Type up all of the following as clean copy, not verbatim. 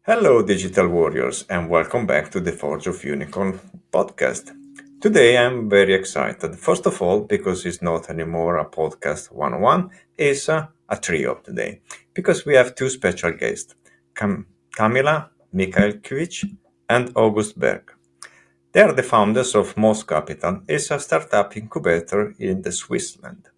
Hello, digital warriors, and welcome back to the Forge of Unicorn podcast. Today I'm very excited. First of all, because it's not anymore a podcast 101, it's a trio today. Because we have two special guests, Kamila, Michalkiewicz, and Ágúst Berg. They are the founders of Most Capital, it's a startup incubator in the Switzerland.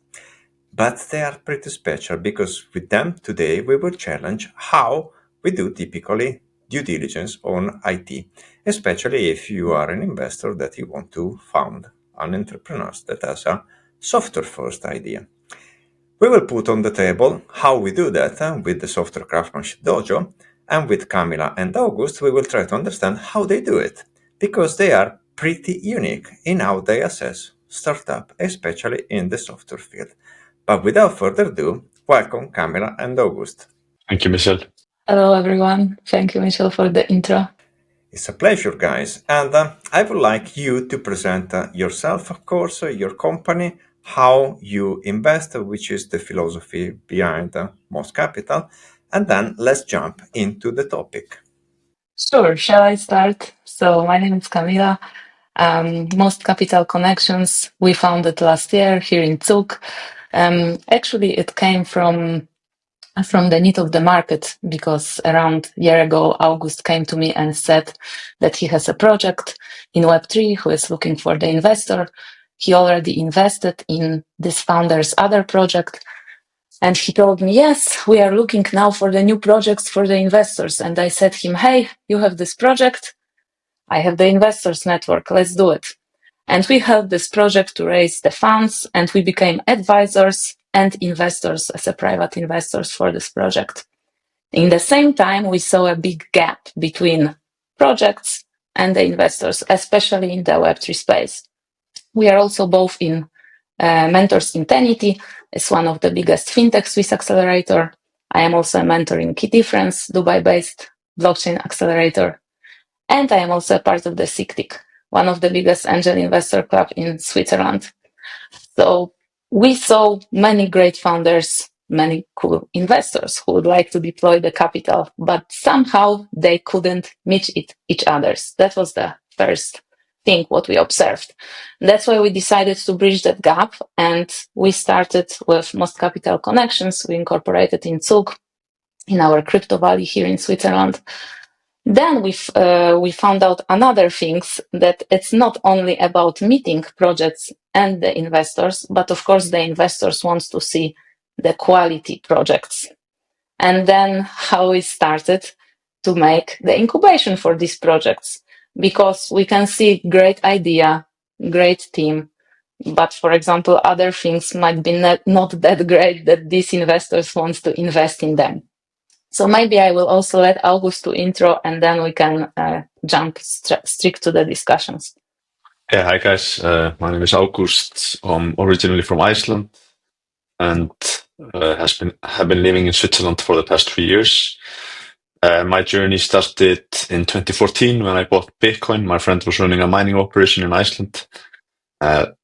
But they are pretty special because with them today we will challenge how we do typically due diligence on IT, especially if you are an investor that you want to found an entrepreneur that has a software first idea. We will put on the table how we do that with the software craftsmanship dojo, and with Kamila and August we will try to understand how they do it because they are pretty unique in how they assess startup, especially in the software field. But without further ado, welcome Kamila and August. Thank you, Michel. Hello, everyone. Thank you, Michel, for the intro. It's a pleasure, guys. And I would like you to present yourself, of course, your company, how you invest, which is the philosophy behind Most Capital. And then let's jump into the topic. Sure. Shall I start? So my name is Kamila. Most Capital Connections we founded last year here in Zug. Actually, it came from the need of the market because around a year ago, August came to me and said that he has a project in Web3 who is looking for the investor. He already invested in this founder's other project. And he told me, yes, we are looking now for the new projects for the investors. And I said him, hey, you have this project. I have the investors network. Let's do it. And we helped this project to raise the funds, and we became advisors and investors as a private investors for this project. In the same time, we saw a big gap between projects and the investors, especially in the Web3 space. We are also both in mentors in Tenity. It's one of the biggest fintech Swiss accelerator. I am also a mentor in Key Difference, Dubai-based blockchain accelerator. And I am also a part of the SICTIC, one of the biggest angel investor club in Switzerland. So we saw many great founders, many cool investors who would like to deploy the capital, but somehow they couldn't meet each other's. That was the first thing what we observed. That's why we decided to bridge that gap, and we started with Most Capital Connections. We incorporated in Zug, in our crypto valley here in Switzerland. Then we found out another things, that it's not only about meeting projects and the investors, but of course the investors want to see the quality projects. And then how we started to make the incubation for these projects, because we can see great idea, great team, but for example, other things might be not that great that these investors want to invest in them. So maybe I will also let August to intro, and then we can jump straight to the discussions. Yeah, hi guys. My name is Ágúst. I'm originally from Iceland and have been living in Switzerland for the past 3 years. My journey started in 2014 when I bought Bitcoin. My friend was running a mining operation in Iceland.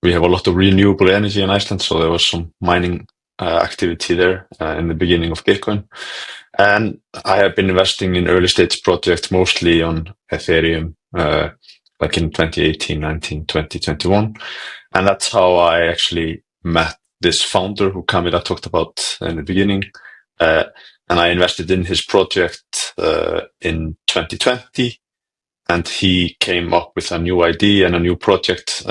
We have a lot of renewable energy in Iceland, so there was some mining activity there in the beginning of Bitcoin. And I have been investing in early stage projects, mostly on Ethereum, like in 2018, 19, 20, 21. And that's how I actually met this founder who Kamila talked about in the beginning. And I invested in his project in 2020. And he came up with a new idea and a new project.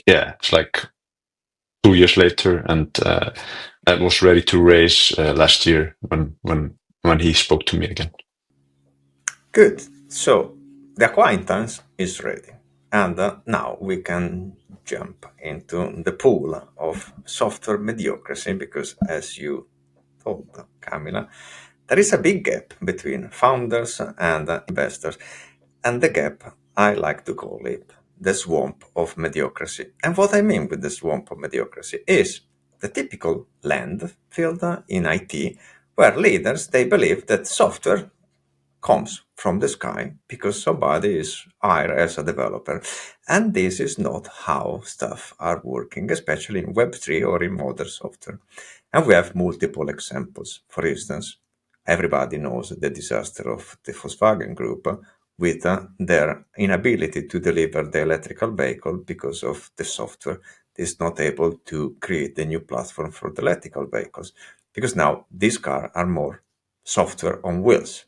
It's like 2 years later, and I was ready to raise last year when he spoke to me again. Good. So the acquaintance is ready. And now we can jump into the pool of software mediocrity because, as you told Kamila, there is a big gap between founders and investors. And the gap, I like to call it the swamp of mediocrity. And what I mean with the swamp of mediocrity is the typical landfill in IT where leaders, they believe that software comes from the sky because somebody is hired as a developer. And this is not how stuff are working, especially in Web3 or in modern software. And we have multiple examples. For instance, everybody knows the disaster of the Volkswagen Group with their inability to deliver the electrical vehicle because of the software is not able to create the new platform for the electrical vehicles, because now these cars are more software on wheels.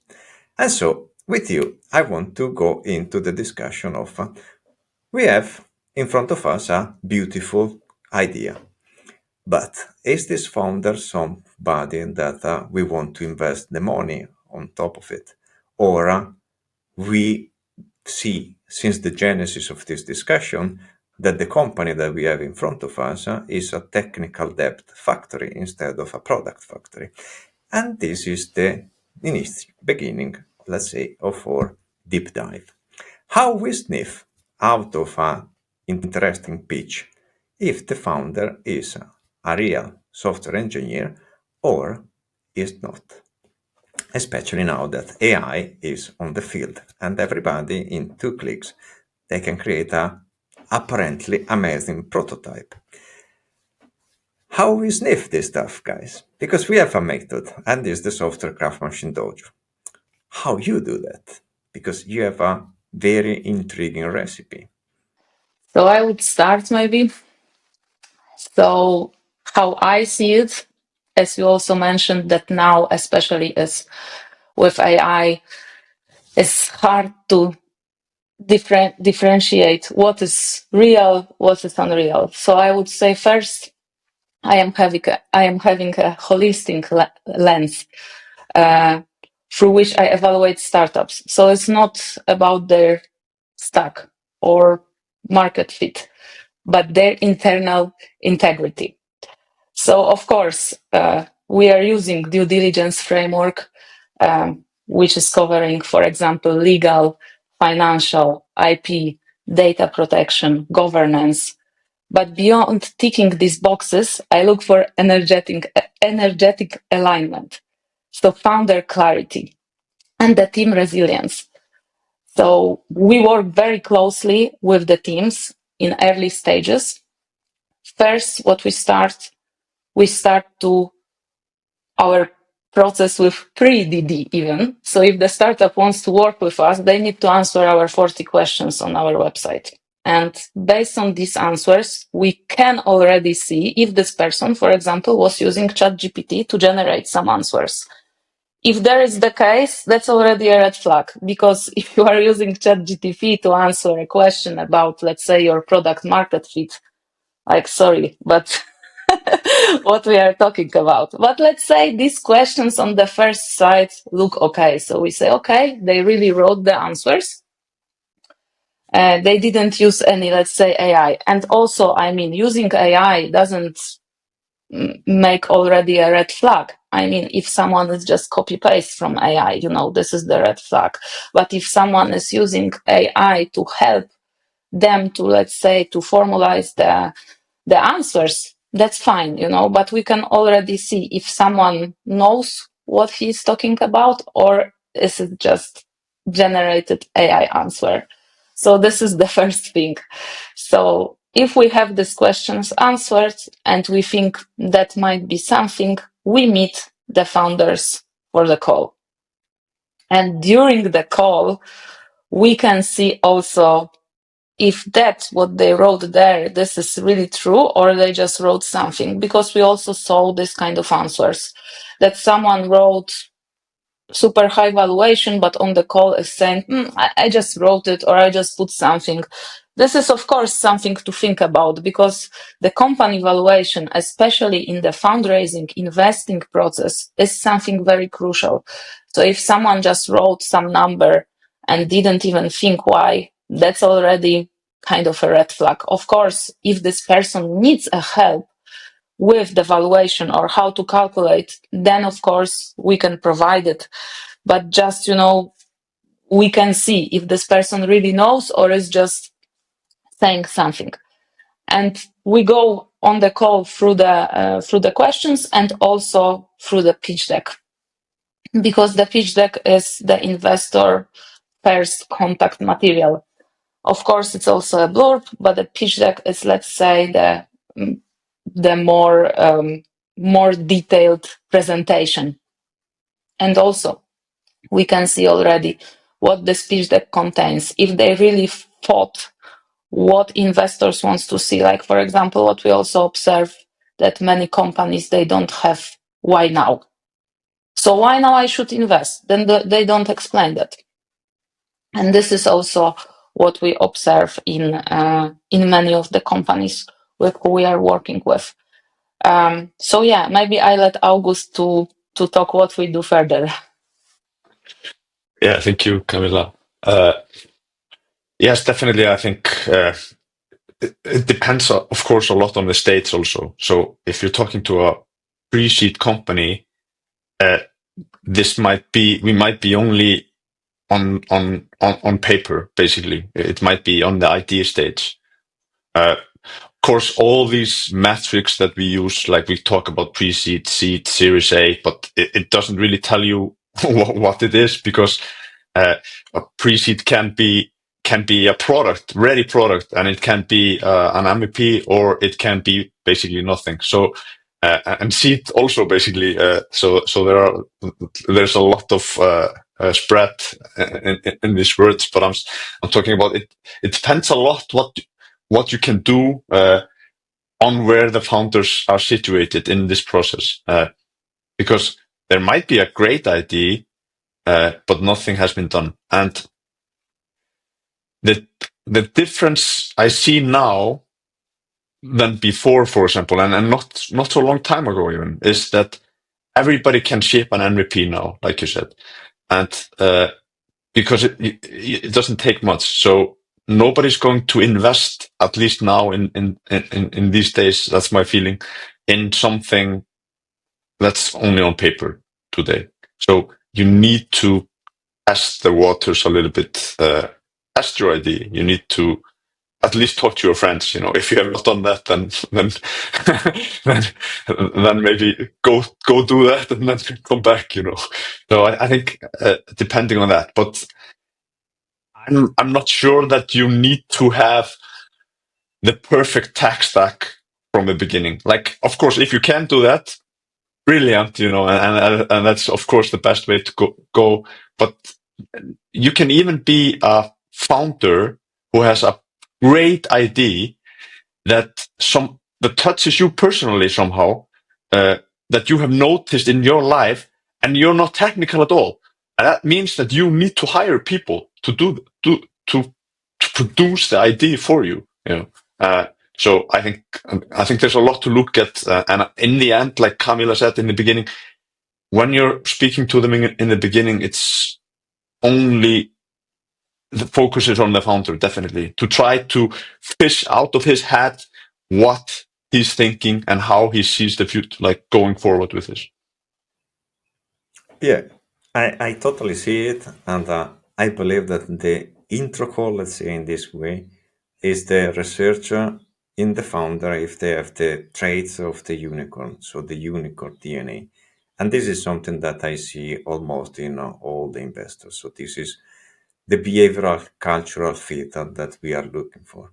And so with you, I want to go into the discussion of we have in front of us a beautiful idea. But is this founder somebody that we want to invest the money on top of it? Or we see, since the genesis of this discussion, that the company that we have in front of us is a technical debt factory instead of a product factory. And this is the beginning, let's say, of our deep dive. How we sniff out of an interesting pitch if the founder is a real software engineer or is not. Especially now that AI is on the field and everybody in 2 clicks, they can create a apparently amazing prototype. How we sniff this stuff, guys? Because we have a method, and this is the software craft machine dojo. How you do that? Because you have a very intriguing recipe. So I would start maybe. So how I see it, as you also mentioned, that now, especially as with AI, it's hard to differentiate what is real, what is unreal. So I would say first, I am having a holistic lens through which I evaluate startups. So it's not about their stack or market fit, but their internal integrity. So of course, we are using due diligence framework, which is covering, for example, legal, financial, IP, data protection, governance. But beyond ticking these boxes, I look for energetic alignment. So founder clarity and the team resilience. So we work very closely with the teams in early stages. First, we start to our process with pre-DD even. So if the startup wants to work with us, they need to answer our 40 questions on our website. And based on these answers, we can already see if this person, for example, was using ChatGPT to generate some answers. If there is the case, that's already a red flag, because if you are using ChatGPT to answer a question about, let's say, your product market fit, like, sorry, but what we are talking about. But let's say these questions on the first side look okay. So we say, okay, they really wrote the answers. They didn't use any, let's say, AI. And also, I mean, using AI doesn't make already a red flag. I mean, if someone is just copy paste from AI, this is the red flag. But if someone is using AI to help them to, let's say, to formalize the answers, that's fine, but we can already see if someone knows what he's talking about, or is it just generated AI answer. So this is the first thing. So if we have these questions answered and we think that might be something, we meet the founders for the call. And during the call, we can see also if that's what they wrote there, this is really true, or they just wrote something, because we also saw this kind of answers that someone wrote super high valuation, but on the call is saying, I just wrote it, or I just put something. This is, of course, something to think about, because the company valuation, especially in the fundraising, investing process, is something very crucial. So if someone just wrote some number and didn't even think why, that's already kind of a red flag. Of course, if this person needs a help with the valuation or how to calculate, then of course we can provide it. But just, we can see if this person really knows or is just saying something. And we go on the call through the questions and also through the pitch deck, because the pitch deck is the investor first contact material. Of course, it's also a blurb, but the pitch deck is, let's say, the more detailed presentation. And also, we can see already what the speech deck contains. If they really thought what investors wants to see, like for example, what we also observe that many companies, they don't have why now. So why now I should invest? Then they don't explain that. And this is also what we observe in many of the companies with who we are working with. So yeah, maybe I let Ágúst to talk what we do further. Yeah, thank you, Kamila. Yes, definitely. I think it depends, of course, a lot on the stage also. So if you're talking to a pre-seed company, we might be only on paper, basically. It might be on the idea stage. Of course, all these metrics that we use, like we talk about pre-seed, seed, Series A, but it doesn't really tell you what it is, because a pre-seed can be a product, ready product, and it can be an MVP, or it can be basically nothing. So and seed also basically. So there's a lot of spread in these words, but I'm talking about it. It depends a lot what you can do on where the founders are situated in this process, because there might be a great idea, but nothing has been done. And the difference I see now than before, for example, and not so long time ago even, is that everybody can ship an MVP now, like you said, and because it doesn't take much. So nobody's going to invest, at least now in these days. That's my feeling, in something that's only on paper today. So you need to test the waters a little bit, test your idea. You need to at least talk to your friends. If you have not done that, then maybe go do that and then come back. So I think depending on that, but I'm not sure that you need to have the perfect tech stack from the beginning. Like, of course, if you can do that, brilliant, and that's of course the best way to go. But you can even be a founder who has a great idea that touches you personally somehow, that you have noticed in your life, and you're not technical at all. And that means that you need to hire people to to produce the idea for you. So I think there's a lot to look at, and in the end, like Kamila said in the beginning, when you're speaking to them in the beginning, it's only the focus is on the founder, definitely, to try to fish out of his head what he's thinking and how he sees the future, like going forward with this. Yeah, I totally see it, and I believe that the intro call, let's say in this way, is the researcher in the founder if they have the traits of the unicorn, so the unicorn DNA. And this is something that I see almost in all the investors. So this is the behavioral cultural fit that we are looking for.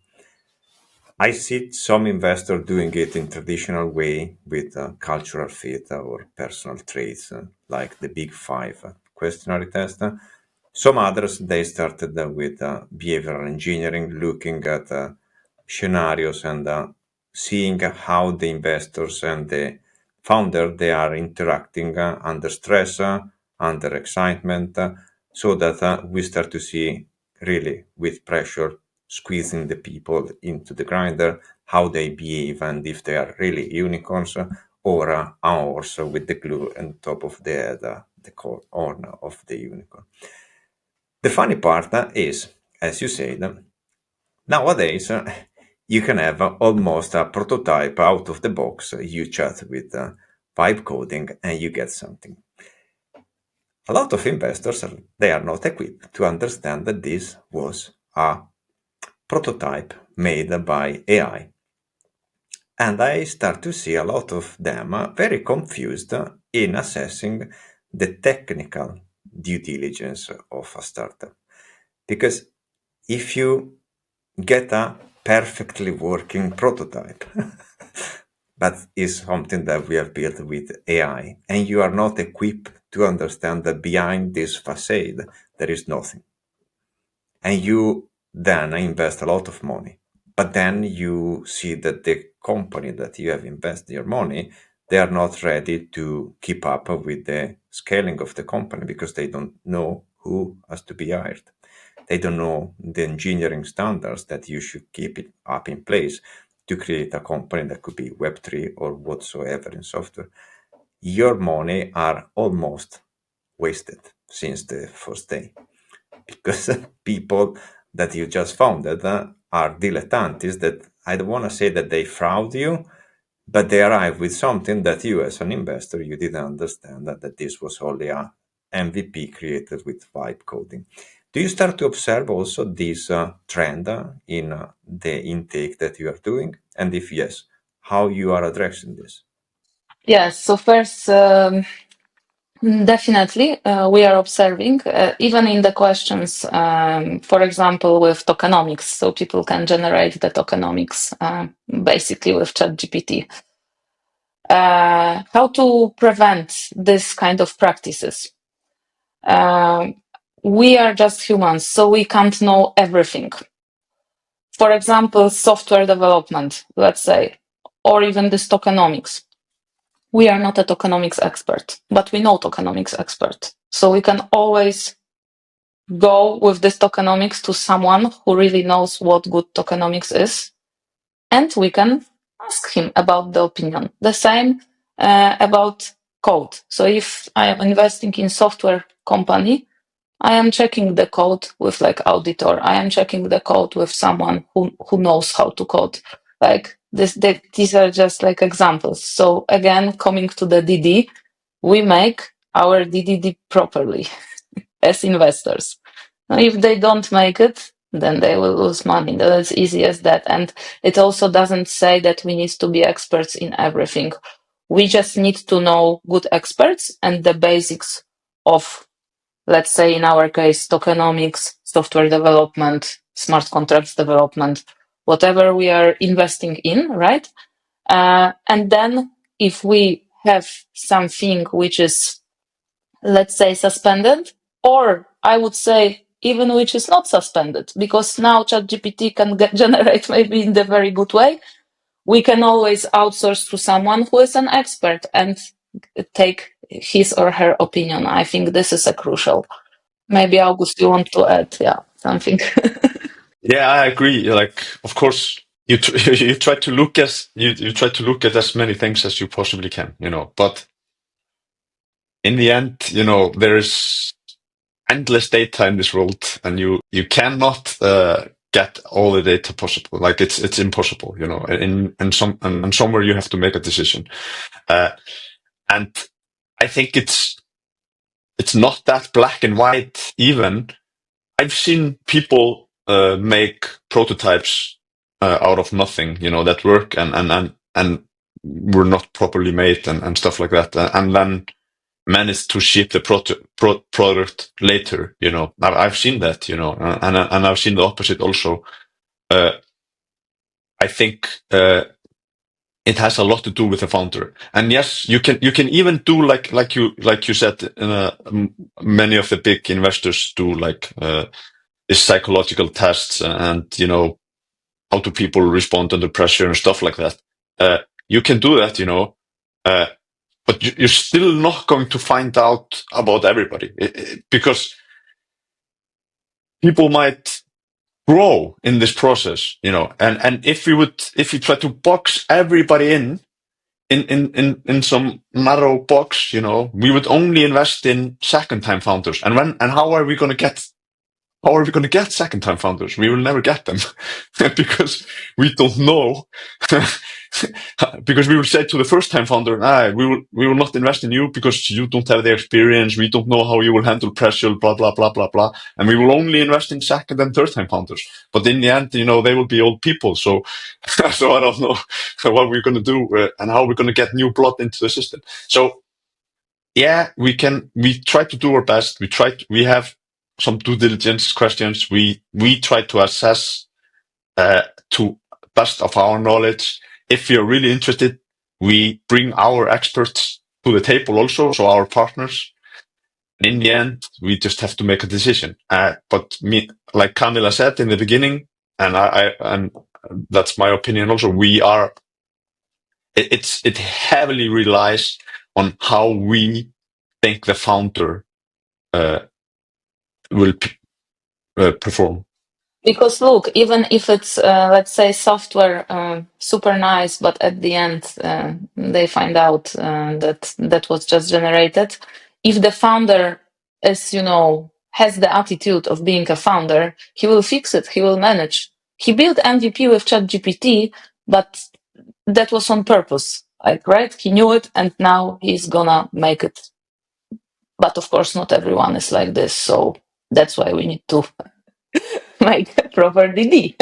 I see some investor doing it in traditional way with cultural fit or personal traits, like the big five questionnaire test. Some others, they started with behavioral engineering, looking at scenarios and seeing how the investors and the founder, they are interacting under stress, under excitement, so that we start to see really with pressure squeezing the people into the grinder, how they behave, and if they are really unicorns or a horse with the glue on top of the head, the horn of the unicorn. The funny part is, as you said, nowadays you can have almost a prototype out of the box. You chat with vibe coding and you get something. A lot of investors, they are not equipped to understand that this was a prototype made by AI. And I start to see a lot of them very confused in assessing the technical due diligence of a startup. Because if you get a perfectly working prototype, that is something that we have built with AI, and you are not equipped to understand that behind this facade, there is nothing. And you then invest a lot of money. But then you see that the company that you have invested your money, they are not ready to keep up with the scaling of the company because they don't know who has to be hired. They don't know the engineering standards that you should keep it up in place to create a company that could be Web3 or whatsoever in software. Your money are almost wasted since the first day because people that you just founded are dilettantes that I don't want to say that they fraud you, but they arrive with something that you as an investor, you didn't understand that this was only a MVP created with vibe coding. Do you start to observe also this trend in the intake that you are doing? And if yes, how you are addressing this? Yes, so first, definitely, we are observing, even in the questions, for example, with tokenomics, so people can generate the tokenomics basically with ChatGPT. How to prevent this kind of practices? We are just humans, so we can't know everything. For example, software development, let's say, or even this tokenomics. We are not a tokenomics expert, but we know tokenomics expert. So we can always go with this tokenomics to someone who really knows what good tokenomics is, and we can ask him about the opinion. The same about code. So if I am investing in software company, I am checking the code with like auditor. I am checking the code with someone who knows how to code. Like these are just like examples. So again, coming to the DD, we make our DDD properly as investors. Now, if they don't make it, then they will lose money. That's easy as that. And it also doesn't say that we need to be experts in everything. We just need to know good experts and the basics of, let's say in our case, tokenomics, software development, smart contracts development, whatever we are investing in, right? And then if we have something which is, let's say, suspended, or I would say even which is not suspended, because now ChatGPT can generate maybe in the very good way, we can always outsource to someone who is an expert and take his or her opinion. I think this is a crucial. Maybe August, you want to add, something. Yeah, I agree. Like, of course, you you try to look you try to look at as many things as you possibly can, but in the end, there is endless data in this world, and you cannot get all the data possible. Like it's impossible, and somewhere you have to make a decision. And I think it's not that black and white even. I've seen people make prototypes out of nothing, that work and were not properly made and stuff like that, and then managed to ship the product later. I've seen that, and I've seen the opposite also. I think it has a lot to do with the founder. And yes, you can even do like you said, many of the big investors do is psychological tests and how do people respond under pressure and stuff like that. You can do that, but you're still not going to find out about everybody because people might grow in this process, and if you try to box everybody in some narrow box, we would only invest in second time founders. And how are we going to get second time founders? We will never get them because we don't know. Because we will say to the first time founder, we will not invest in you because you don't have the experience. We don't know how you will handle pressure, blah, blah, blah, blah, blah. And we will only invest in second and third time founders. But in the end, they will be old people. So, so I don't know what we're going to do and how we're going to get new blood into the system. So yeah, we try to do our best. We have some due diligence questions. We try to assess to best of our knowledge. If you're really interested, we bring our experts to the table also, so our partners. In the end, we just have to make a decision. But like Kamila said in the beginning, and that's my opinion also, it heavily relies on how we think the founder will perform. Because look, even if it's let's say software super nice, but at the end they find out that was just generated. If the founder is, has the attitude of being a founder, he will fix it. He will manage. He built MVP with ChatGPT, but that was on purpose. Like, right? He knew it, and now he's gonna make it. But of course, not everyone is like this, so that's why we need to make a proper DD.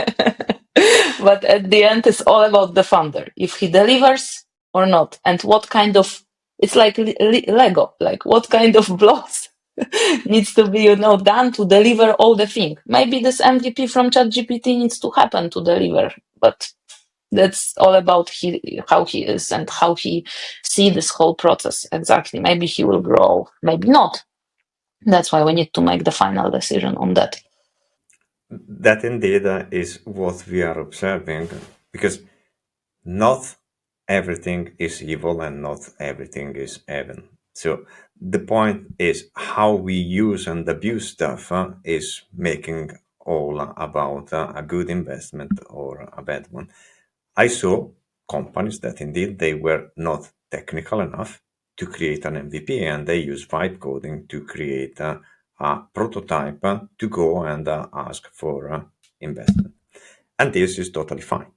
But at the end, it's all about the founder, if he delivers or not, and what kind of, it's like Lego, like what kind of blocks needs to be, done to deliver all the thing. Maybe this MVP from ChatGPT needs to happen to deliver, but that's all about how he is and how he see this whole process exactly. Maybe he will grow, maybe not. That's why we need to make the final decision on that. That indeed is what we are observing, because not everything is evil and not everything is heaven. So the point is how we use and abuse stuff is making all about a good investment or a bad one. I saw companies that indeed they were not technical enough to create an MVP, and they use vibe coding to create a prototype to go and ask for investment. And this is totally fine,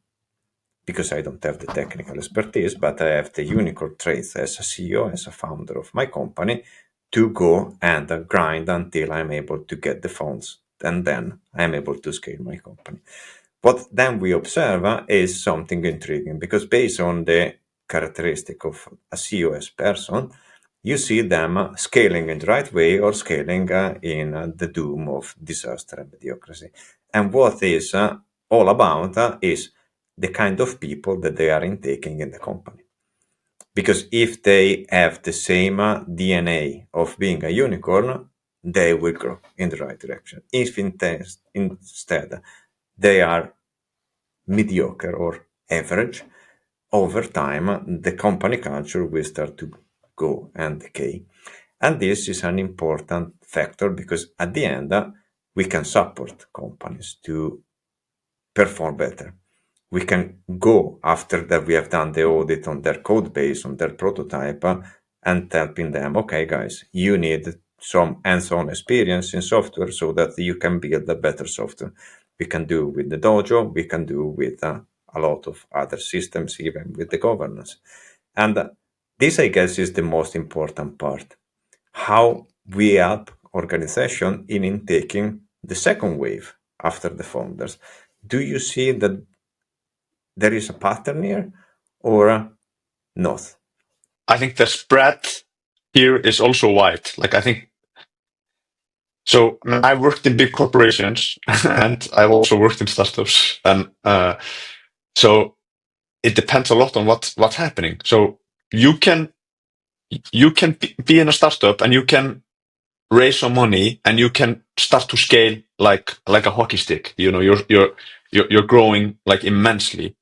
because I don't have the technical expertise, but I have the unicorn traits as a CEO, as a founder of my company, to go and grind until I'm able to get the funds, and then I'm able to scale my company. What then we observe is something intriguing, because based on the characteristic of a COS person, you see them scaling in the right way or scaling in the doom of disaster and mediocrity. And what is all about is the kind of people that they are intaking in the company. Because if they have the same DNA of being a unicorn, they will grow in the right direction. If instead they are mediocre or average, over time, the company culture will start to go and decay. And this is an important factor, because at the end, we can support companies to perform better. We can go after that we have done the audit on their code base, on their prototype, and helping them, okay, guys, you need some hands-on experience in software so that you can build a better software. We can do with the Dojo, we can do with a lot of other systems, even with the governance. And this, I guess, is the most important part. How we help organization in intaking the second wave after the founders. Do you see that there is a pattern here or not? I think the spread here is also wide. Like, I think so. I worked in big corporations and I've also worked in startups, and so it depends a lot on what's happening. So you can be in a startup and you can raise some money and you can start to scale like a hockey stick. You're growing like immensely,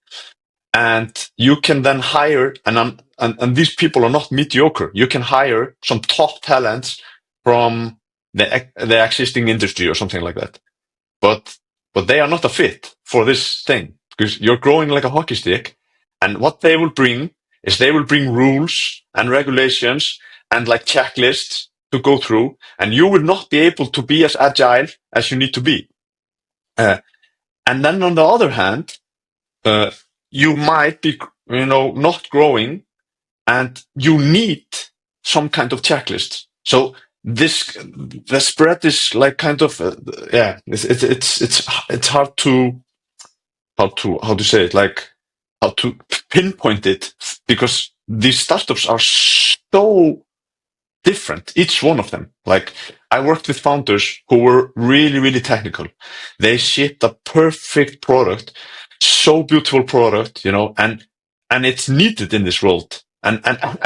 and you can then hire and these people are not mediocre. You can hire some top talents from the existing industry or something like that, but they are not a fit for this thing, because you're growing like a hockey stick, and what they will bring is they will bring rules and regulations and like checklists to go through, and you will not be able to be as agile as you need to be. And then on the other hand, you might be, not growing, and you need some kind of checklist. So the spread is like kind of, it's hard to, how to say it, like how to pinpoint it, because these startups are so different, each one of them. Like, I worked with founders who were really, really technical. They shipped a perfect product, so beautiful product, and it's needed in this world, and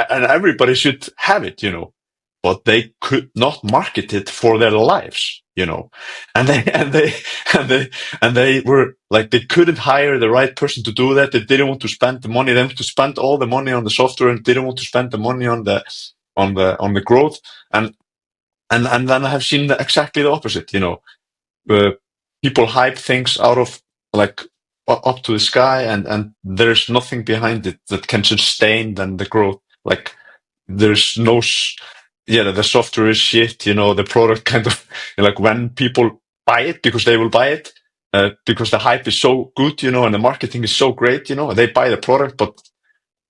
everybody should have it, but they could not market it for their lives, and they were like, they couldn't hire the right person to do that. They didn't want to spend the money. They wanted to spend all the money on the software and didn't want to spend the money on the growth. And then I have seen exactly the opposite, people hype things out of like up to the sky, and there's nothing behind it that can sustain then the growth. Like there's no, the software is shit, the product kind of, like when people buy it because they will buy it, because the hype is so good, and the marketing is so great, they buy the product, but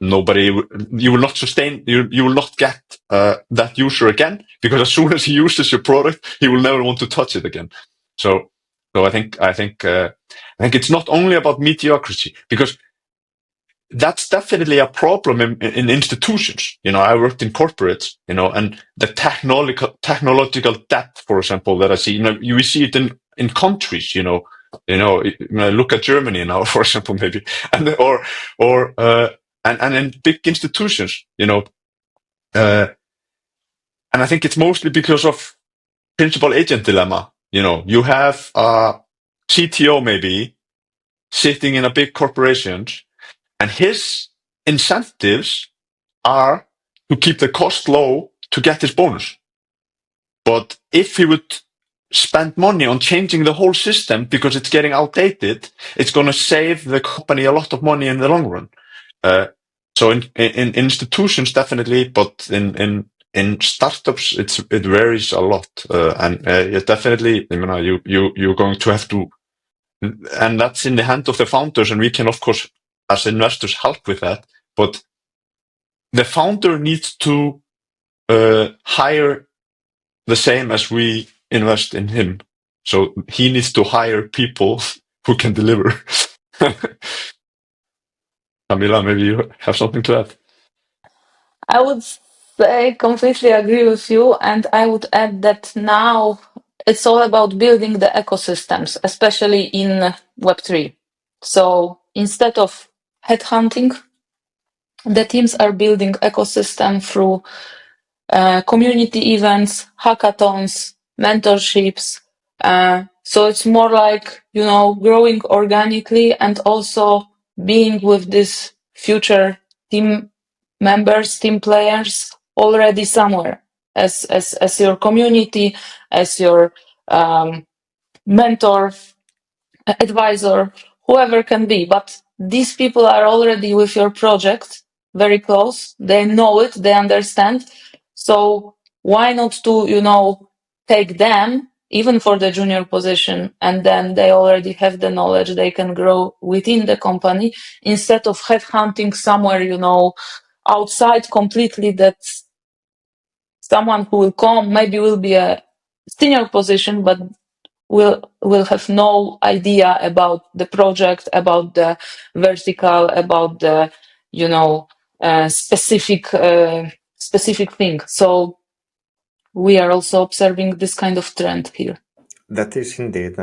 you will not sustain, you will not get that user again, because as soon as he uses your product, he will never want to touch it again. So I think it's not only about mediocrity, because that's definitely a problem in institutions. I worked in corporates, and the technological debt, for example, that I see, you see it in countries, look at Germany now, for example, maybe, and in big institutions, and I think it's mostly because of principal agent dilemma. You have a CTO maybe sitting in a big corporation, and his incentives are to keep the cost low to get his bonus. But if he would spend money on changing the whole system because it's getting outdated, it's going to save the company a lot of money in the long run. So in institutions, definitely, but in startups, it varies a lot. Definitely, you're going to have to, and that's in the hand of the founders, and we can, of course, as investors, help with that. But the founder needs to hire the same as we invest in him. So he needs to hire people who can deliver. Kamila, maybe you have something to add. I would say completely agree with you, and I would add that now it's all about building the ecosystems, especially in Web3. So instead of headhunting, the teams are building ecosystem through community events, hackathons, mentorships. So it's more like, growing organically and also being with these future team members, team players already somewhere as your community, as your mentor, advisor, whoever can be. But these people are already with your project very close. They know it, they understand. So why not to, take them even for the junior position, and then they already have the knowledge, they can grow within the company instead of headhunting somewhere, outside completely, that someone who will come maybe will be a senior position, but will have no idea about the project, about the vertical, about the specific thing. So we are also observing this kind of trend here. That is indeed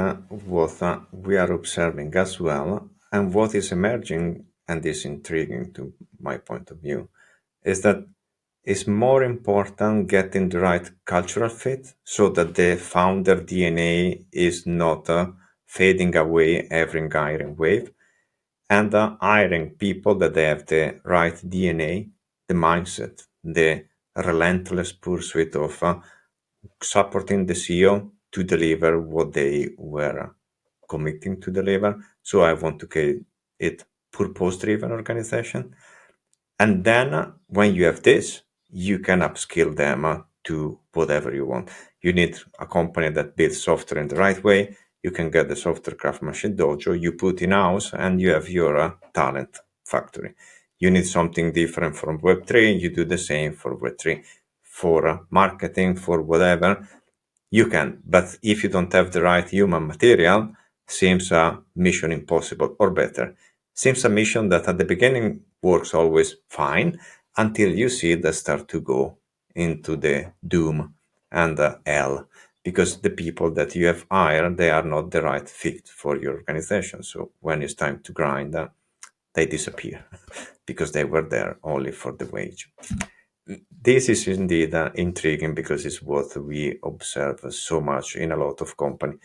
what we are observing as well. And what is emerging and is intriguing to my point of view is that it's more important getting the right cultural fit so that the founder DNA is not fading away every hiring wave, and hiring people that they have the right DNA, the mindset, the relentless pursuit of supporting the CEO to deliver what they were committing to deliver. So I want to call it purpose-driven organization. And then when you have this, you can upskill them to whatever you want. You need a company that builds software in the right way. You can get the software craftsmanship dojo, you put in-house, and you have your talent factory. You need something different from Web3, you do the same for Web3. For marketing, for whatever, you can. But if you don't have the right human material, seems a mission impossible, or better, seems a mission that at the beginning works always fine until you see that start to go into the doom and hell, because the people that you have hired, they are not the right fit for your organization. So when it's time to grind, they disappear because they were there only for the wage. this is indeed intriguing because it's what we observe so much in a lot of companies.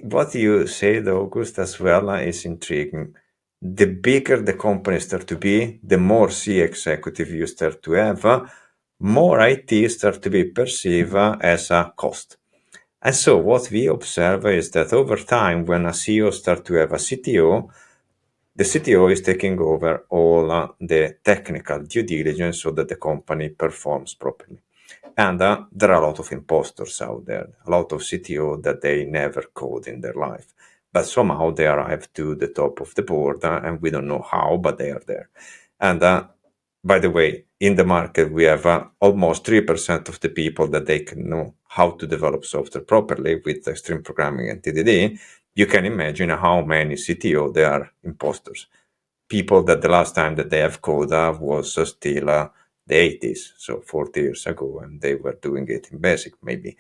What you said, August, as well is intriguing. The bigger the company start to be, the more C executive you start to have, more IT start to be perceived as a cost. And so what we observe is that over time, when a CEO start to have a CTO, the CTO is taking over all the technical due diligence so that the company performs properly. And there are a lot of imposters out there, a lot of CTO that they never code in their life. But somehow they arrive to the top of the board, and we don't know how, but they are there. And by the way, in the market, we have almost 3% of the people that they can know how to develop software properly with extreme programming and TDD. You can imagine how many CTO they are imposters. People that the last time that they have code was still the 80s, so 40 years ago, and they were doing it in BASIC maybe.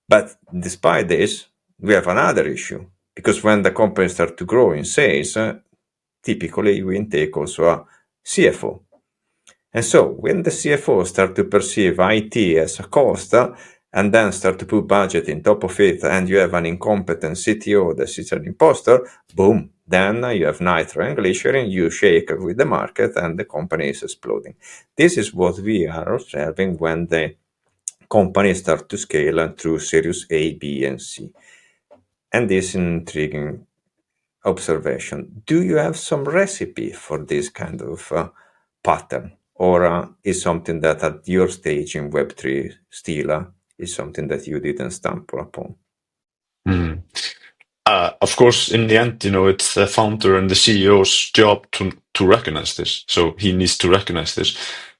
But despite this, we have another issue, because when the company starts to grow in sales, typically we intake also a CFO. And so when the CFO start to perceive IT as a cost, and then start to put budget in top of it, and you have an incompetent CTO that is an imposter, boom, then you have nitro and glycerin, you shake with the market, and the company is exploding. This is what we are observing when the companies start to scale through Series A, B, and C. And this is an intriguing observation. Do you have some recipe for this kind of pattern? Or is something that at your stage in Web3 still is something that you didn't stumble upon? Of course, in the end, it's the founder and the CEO's job to recognize this. So he needs to recognize this.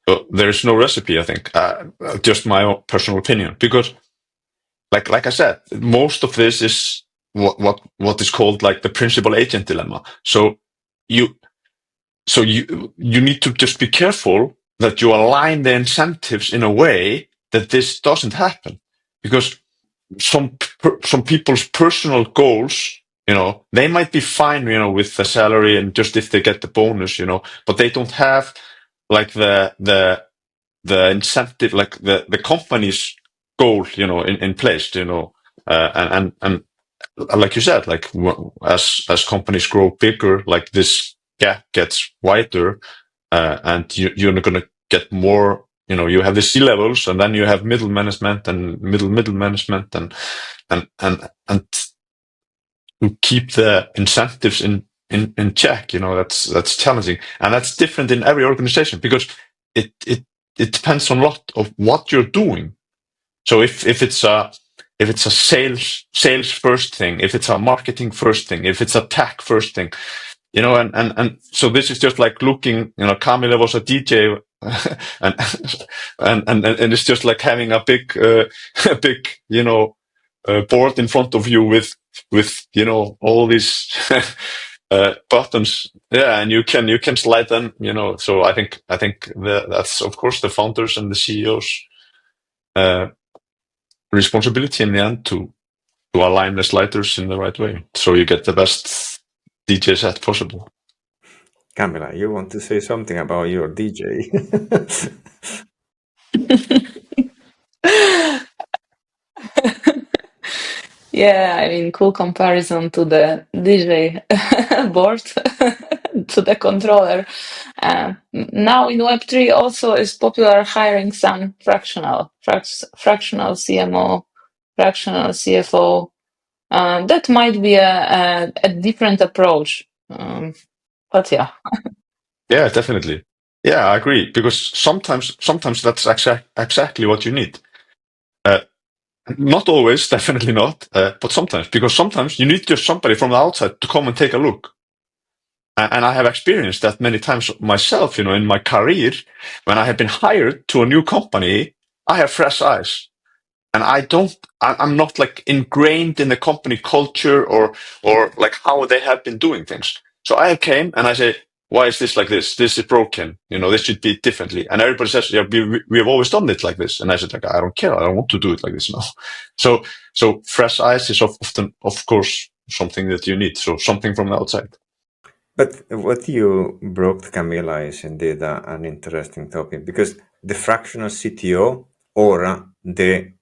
But there is no recipe, I think. Just my own personal opinion, because, like I said, most of this is what is called like the principal agent dilemma. So you need to just be careful that you align the incentives in a way that this doesn't happen, because some people's personal goals, they might be fine, with the salary and just if they get the bonus, but they don't have like the incentive, like the company's goal, in place, and like you said, like as companies grow bigger, like this gap gets wider, and you're going to get more. You have the C levels, and then you have middle management and middle management, and to keep the incentives in check. That's challenging, and that's different in every organization because it depends on a lot of what you're doing. So if it's a sales first thing, if it's a marketing first thing, if it's a tech first thing, and so this is just like looking, Kamila was a DJ, and it's just like having a big, board in front of you with all these buttons, and you can slide them, So I think that's of course the founders and the CEOs' responsibility in the end to align the sliders in the right way, so you get the best DJ set possible. Kamila, you want to say something about your DJ? Yeah, I mean, cool comparison to the DJ board, to the controller. Now in Web3 also is popular hiring some fractional CMO, fractional CFO. That might be a different approach. But yeah. Yeah, definitely. Yeah, I agree, because sometimes that's exactly what you need. Not always, definitely not, but sometimes, because sometimes you need just somebody from the outside to come and take a look. And I have experienced that many times myself, in my career, when I have been hired to a new company, I have fresh eyes. And I'm not like ingrained in the company culture or like how they have been doing things. So I came and I say, why is this like this? This is broken. This should be differently. And everybody says, yeah, we have always done it like this. And I said, like, I don't care. I don't want to do it like this now. So fresh eyes is often, of course, something that you need. So something from the outside. But what you brought, Kamila, is indeed an interesting topic, because the fractional CTO or the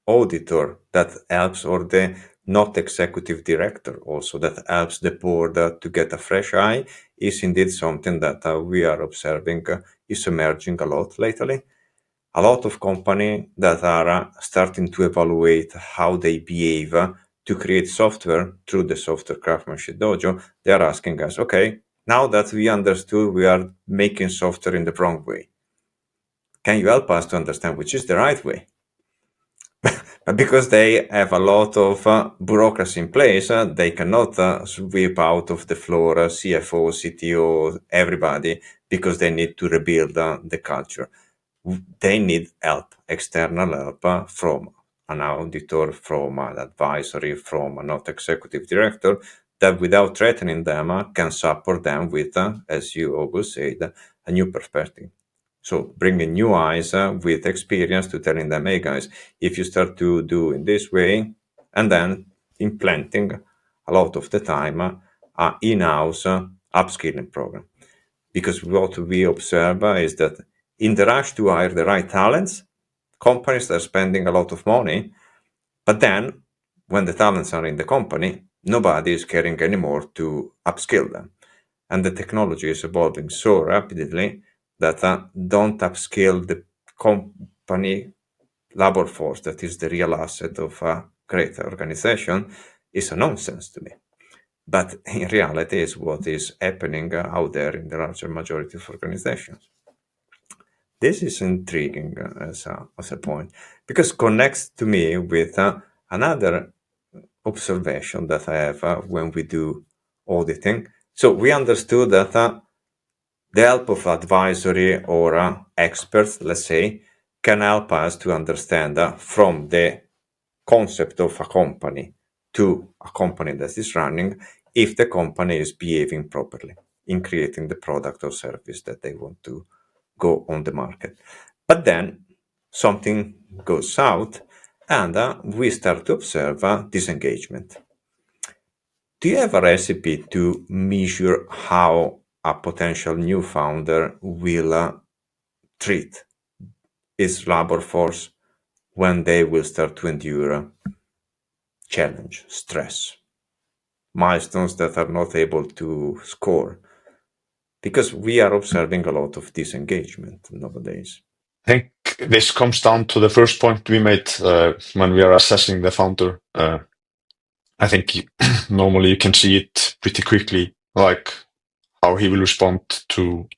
auditor that helps, or the not executive director also that helps the board to get a fresh eye, is indeed something that we are observing is emerging a lot lately. A lot of companies that are starting to evaluate how they behave to create software through the software craftsmanship dojo. They are asking us, okay, now that we understood we are making software in the wrong way, can you help us to understand which is the right way? Because they have a lot of bureaucracy in place, they cannot sweep out of the floor CFO, CTO, everybody, because they need to rebuild the culture. They need help, external help from an auditor, from an advisory, from a not executive director, that without threatening them can support them with, as you always said, a new perspective. So bringing new eyes with experience to telling them, hey guys, if you start to do in this way, and then implanting a lot of the time a in-house upskilling program. Because what we observe is that in the rush to hire the right talents, companies are spending a lot of money, but then when the talents are in the company, nobody is caring anymore to upskill them. And the technology is evolving so rapidly that don't upskill the company labor force that is the real asset of a great organization is a nonsense to me. But in reality, is what is happening out there in the larger majority of organizations. This is intriguing as a point, because connects to me with another observation that I have when we do auditing. So we understood that the help of advisory or experts, let's say, can help us to understand from the concept of a company to a company that is running, if the company is behaving properly in creating the product or service that they want to go on the market. But then something goes south, and we start to observe disengagement. Do you have a recipe to measure how a potential new founder will treat its labor force when they will start to endure challenge, stress, milestones that are not able to score? Because we are observing a lot of disengagement nowadays. I think this comes down to the first point we made when we are assessing the founder. I think normally you can see it pretty quickly, like how he will respond to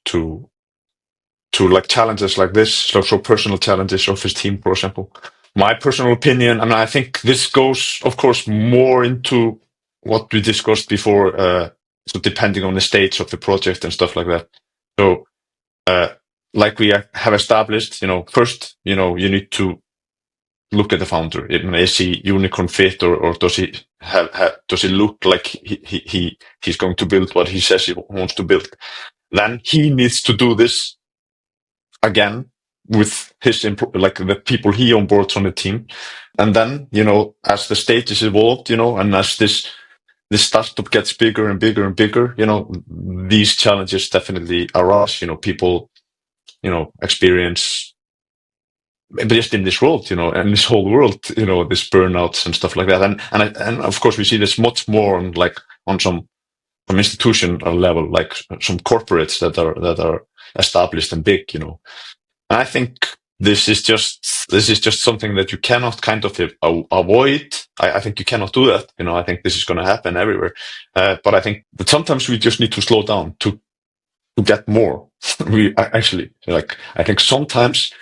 like challenges like this, so personal challenges of his team, for example. My personal opinion, and I think this goes, of course, more into what we discussed before, so depending on the stage of the project and stuff like that. So, like we have established, first, you need to look at the founder. Is he unicorn fit, or does he does he look like he's going to build what he says he wants to build? Then he needs to do this again with his like the people he onboards on the team. And then, as the stages evolved, and as this startup gets bigger and bigger and bigger, these challenges definitely arise. People, experience just in this world, and this whole world, this burnouts and stuff like that. And of course we see this much more on some institutional level, like some corporates that are established and big, And I think this is just something that you cannot kind of avoid. I think you cannot do that. I think this is going to happen everywhere. But I think that sometimes we just need to slow down to get more. I think sometimes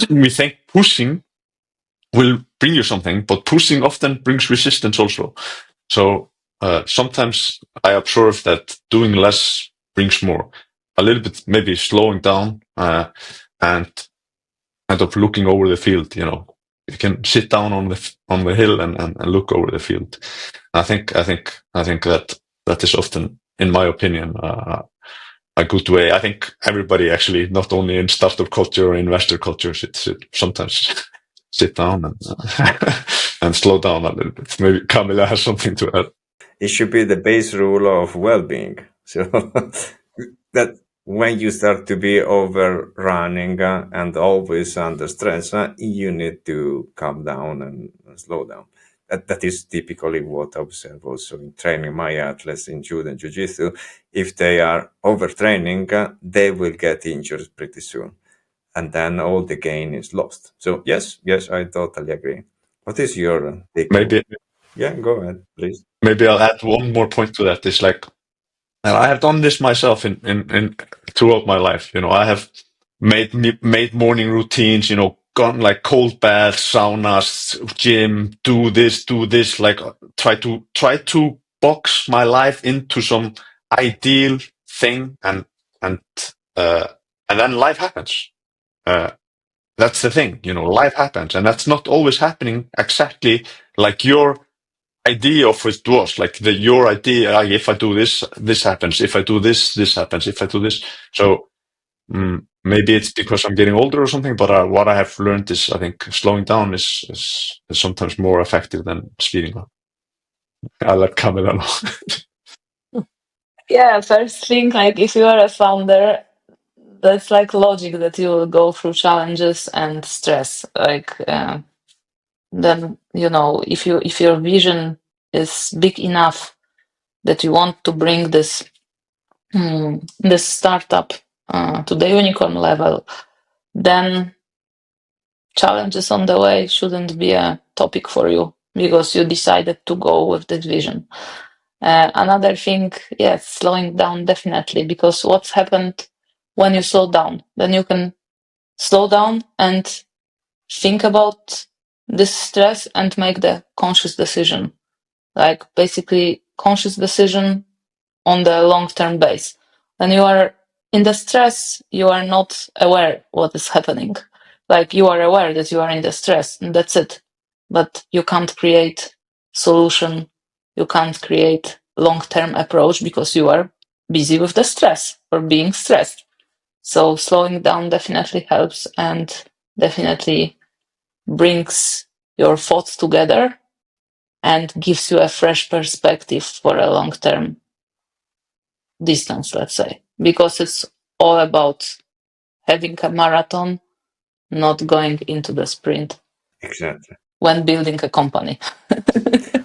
we think pushing will bring you something, but pushing often brings resistance also. So sometimes I observe that doing less brings more. A little bit, maybe slowing down and kind of looking over the field. You can sit down on the hill and look over the field. I think that is often, in my opinion, a good way. I think everybody actually, not only in startup culture or investor culture, should sometimes sit down and and slow down a little bit. Maybe Kamila has something to add. It should be the base rule of well-being. So that when you start to be overrunning and always under stress, you need to calm down and slow down. That is typically what I observe also in training my athletes in judo and jiu-jitsu. If they are overtraining, they will get injured pretty soon. And then all the gain is lost. So yes, I totally agree. What is your take? Maybe Yeah, go ahead, please. maybe I'll add one more point to that. Is like, and I have done this myself in throughout my life. I have made morning routines. Gone like cold baths, saunas, gym, do this. Like try to box my life into some ideal thing, and uh, and then life happens. That's the thing. Life happens, and that's not always happening exactly like your idea of it was. Like your idea, if I do this, this happens. If I do this, this happens. If I do this, so maybe it's because I'm getting older or something. But what I have learned is, I think slowing down is sometimes more effective than speeding up. I'll let Kamila know. Yeah, first thing, like if you are a founder, that's like logic that you will go through challenges and stress. Like then if your vision is big enough that you want to bring this startup to the unicorn level, then challenges on the way shouldn't be a topic for you because you decided to go with that vision. Another thing, yes, slowing down definitely, because what's happened when you slow down, then you can slow down and think about this stress and make the conscious decision, like basically conscious decision on the long-term base. When you are in the stress, you are not aware what is happening. Like you are aware that you are in the stress and that's it. But you can't create solution. You can't create long-term approach because you are busy with the stress or being stressed. So slowing down definitely helps and definitely brings your thoughts together and gives you a fresh perspective for a long-term distance, let's say, because it's all about having a marathon, not going into the sprint Exactly. when building a company.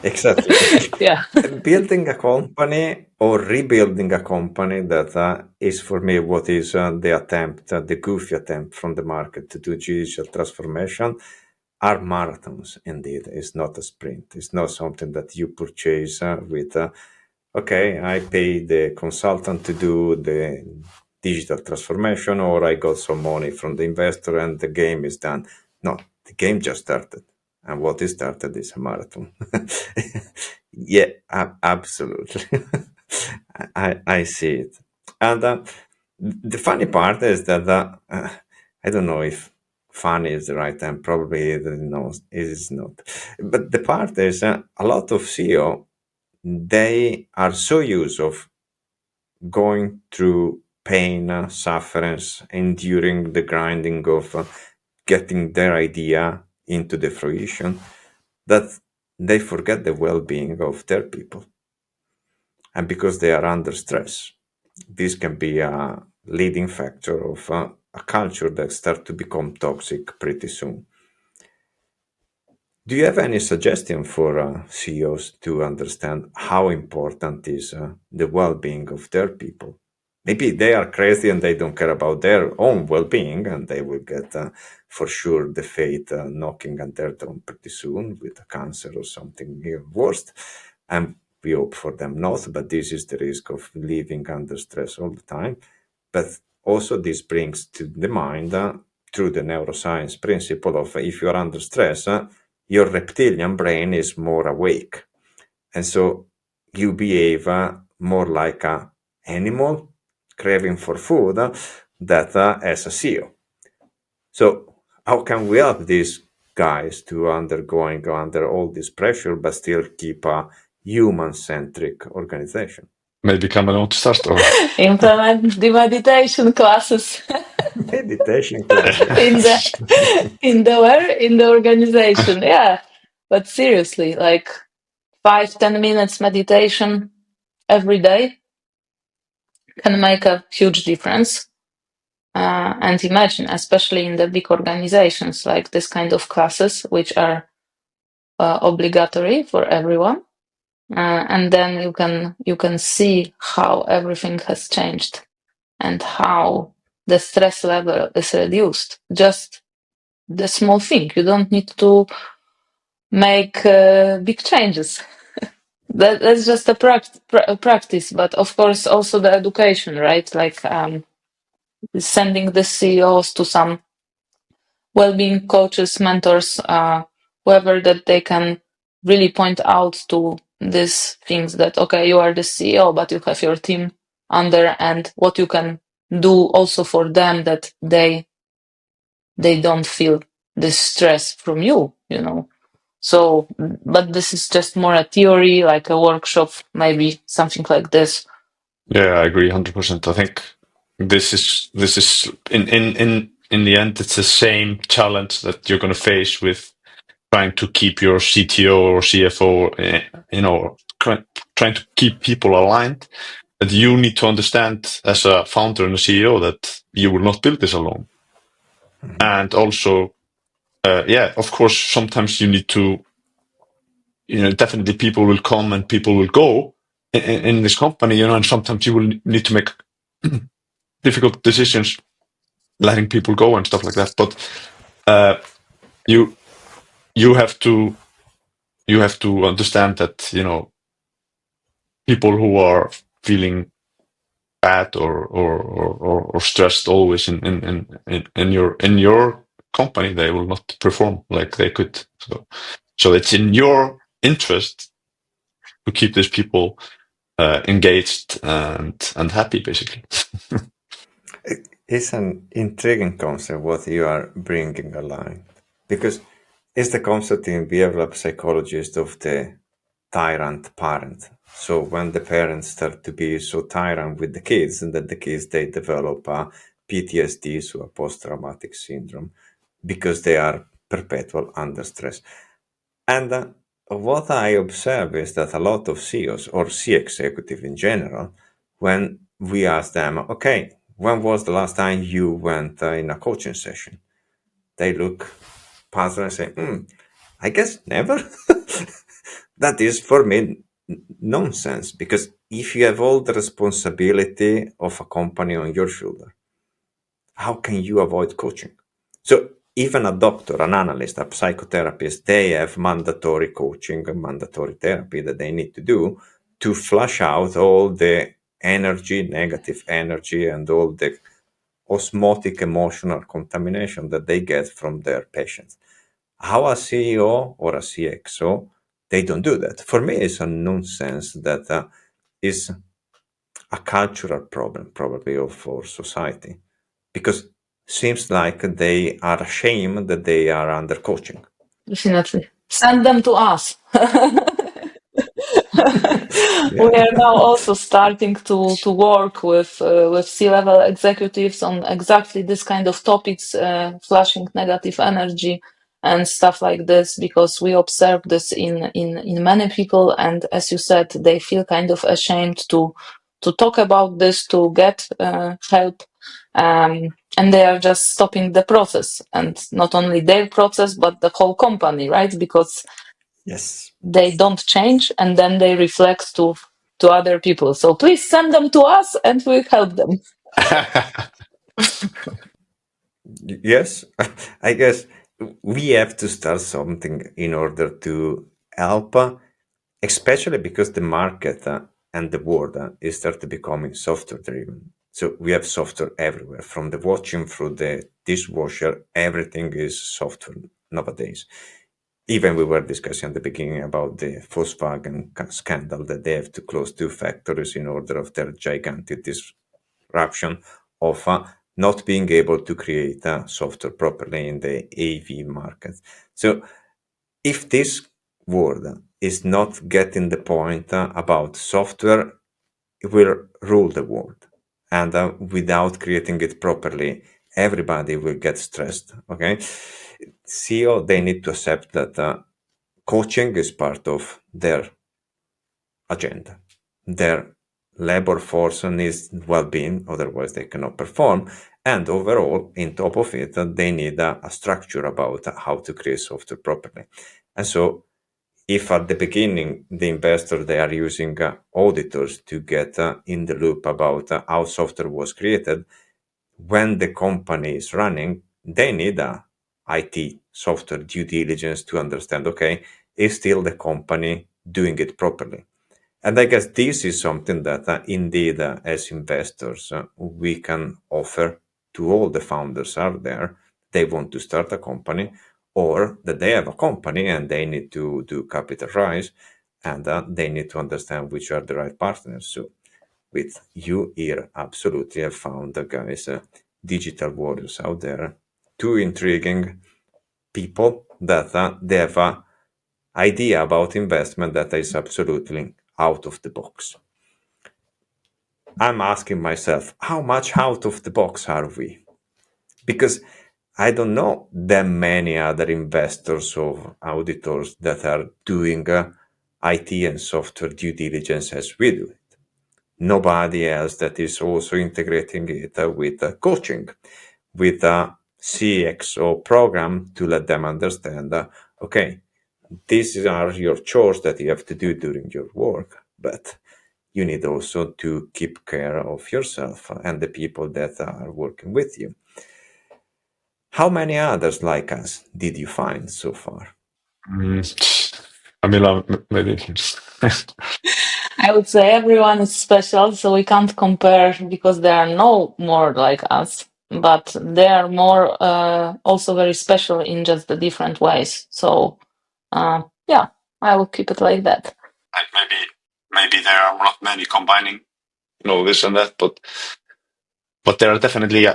Exactly. Yeah. Building a company or rebuilding a company, that is for me what is the attempt, the goofy attempt from the market to do digital transformation, are marathons indeed. It's not a sprint. It's not something that you purchase with, okay, I pay the consultant to do the digital transformation, or I got some money from the investor and the game is done. No, the game just started. And what is started is a marathon. Yeah, absolutely. I see it. And the funny part is that I don't know if funny is the right term. Probably it is not. But the part is a lot of CEO, they are so used of going through pain, sufferance, enduring the grinding of getting their idea into the fruition, that they forget the well-being of their people. And because they are under stress, this can be a leading factor of a culture that starts to become toxic pretty soon. Do you have any suggestion for CEOs to understand how important is the well-being of their people? Maybe they are crazy and they don't care about their own well-being, and they will get for sure the fate knocking at their door pretty soon with a cancer or something even worse. And we hope for them not, but this is the risk of living under stress all the time. But also this brings to the mind, through the neuroscience principle of if you are under stress, your reptilian brain is more awake. And so you behave more like an animal craving for food that as a CEO. So how can we help these guys to undergoing under all this pressure but still keep a human-centric organization? Maybe Kamila want to start, or Implement the meditation classes Meditation classes. in the organization. Yeah. But seriously, like 5-10 minutes meditation every day can make a huge difference. And imagine, especially in the big organizations, like this kind of classes, which are obligatory for everyone. And then you can see how everything has changed and how the stress level is reduced. Just the small thing. You don't need to make big changes. That's just a practice, but of course also the education, right? Like sending the CEOs to some well-being coaches, mentors, whoever that they can really point out to these things that, okay, you are the CEO, but you have your team under, and what you can do also for them that they don't feel this stress from you, you know. So, but this is just more a theory, like a workshop, maybe something like this. Yeah, I agree 100%. I think this is in the end, it's the same challenge that you're going to face with trying to keep your CTO or CFO, trying to keep people aligned. But you need to understand as a founder and a CEO that you will not build this alone. And also, of course, sometimes you need to, definitely people will come and people will go in this company, and sometimes you will need to make difficult decisions, letting people go and stuff like that. But you have to understand that people who are feeling bad or stressed always in your company, they will not perform like they could. So it's in your interest to keep these people engaged and happy, basically. It's an intriguing concept what you are bringing along, because it's the concept in behavioral psychologist of the tyrant parent. So when the parents start to be so tyrant with the kids, and that the kids they develop a PTSD, so a post-traumatic syndrome, because they are perpetual under stress. And what I observe is that a lot of CEOs or C executive in general, when we ask them, okay, when was the last time you went in a coaching session? They look puzzled and say, I guess never. That is for me nonsense, because if you have all the responsibility of a company on your shoulder, how can you avoid coaching? So even a doctor, an analyst, a psychotherapist, they have mandatory coaching and mandatory therapy that they need to do to flush out all the energy, negative energy, and all the osmotic emotional contamination that they get from their patients. How a CEO or a CXO, they don't do that. For me, it's a nonsense that is a cultural problem, probably, of our society, because seems like they are ashamed that they are under coaching. Definitely. Send them to us. Yeah. We are now also starting to work with C-level executives on exactly this kind of topics, flushing negative energy and stuff like this, because we observe this in many people, and as you said, they feel kind of ashamed to talk about this, to get help, and they are just stopping the process, and not only their process but the whole company, right? Because Yes. they don't change, and then they reflect to other people. So please send them to us and we help them. Yes. I guess we have to start something in order to help, especially because the market and the world is started becoming software driven. So we have software everywhere, from the watching through the dishwasher. Everything is software nowadays. Even we were discussing at the beginning about the Volkswagen scandal, that they have to close 2 factories in order of their gigantic disruption of not being able to create software properly in the AV market. So if this world is not getting the point about software, it will rule the world. And without creating it properly, everybody will get stressed. Okay. CEO, they need to accept that coaching is part of their agenda, their labor force needs well-being, otherwise they cannot perform. And overall, in top of it, they need a structure about how to create software properly. And so if at the beginning the investor they are using auditors to get in the loop about how software was created, when the company is running, they need a IT software due diligence to understand, okay, is still the company doing it properly? And I guess this is something that indeed, as investors, we can offer to all the founders out there. They want to start a company, or that they have a company and they need to do capital rise, and they need to understand which are the right partners. So with you here, absolutely have found, guys, digital warriors out there, two intriguing people that they have a idea about investment that is absolutely out of the box. I'm asking myself, how much out of the box are we? Because I don't know that many other investors or auditors that are doing IT and software due diligence as we do it. Nobody else that is also integrating it with coaching, with a CXO program to let them understand, okay, these are your chores that you have to do during your work, but you need also to keep care of yourself and the people that are working with you. How many others like us did you find so far? Kamila, maybe. I would say everyone is special, so we can't compare because there are no more like us, but they are more also very special in just the different ways. So, yeah, I will keep it like that. Like maybe there are not many combining, this and that, but there are definitely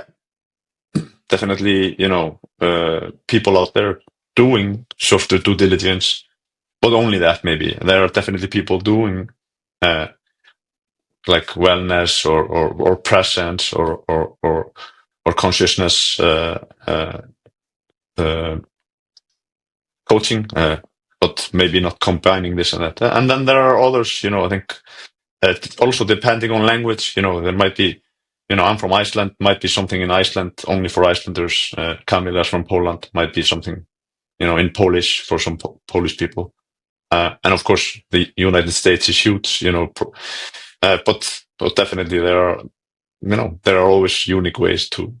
people out there doing software due diligence. But only that, maybe there are definitely people doing like wellness or presence or consciousness coaching, but maybe not combining this and that. And then there are others, I think also depending on language, there might be, I'm from Iceland, might be something in Iceland only for Icelanders. Kamila's from Poland, might be something, in Polish for some Polish people. And of course, the United States is huge, but definitely there are always unique ways to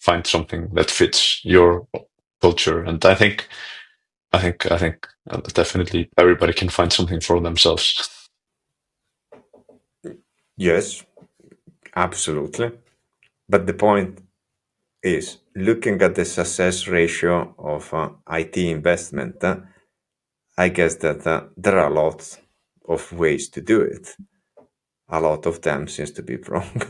find something that fits your culture. And I think definitely everybody can find something for themselves. Yes, absolutely. But the point is, looking at the success ratio of IT investment, I guess that there are lots of ways to do it. A lot of them seems to be wrong.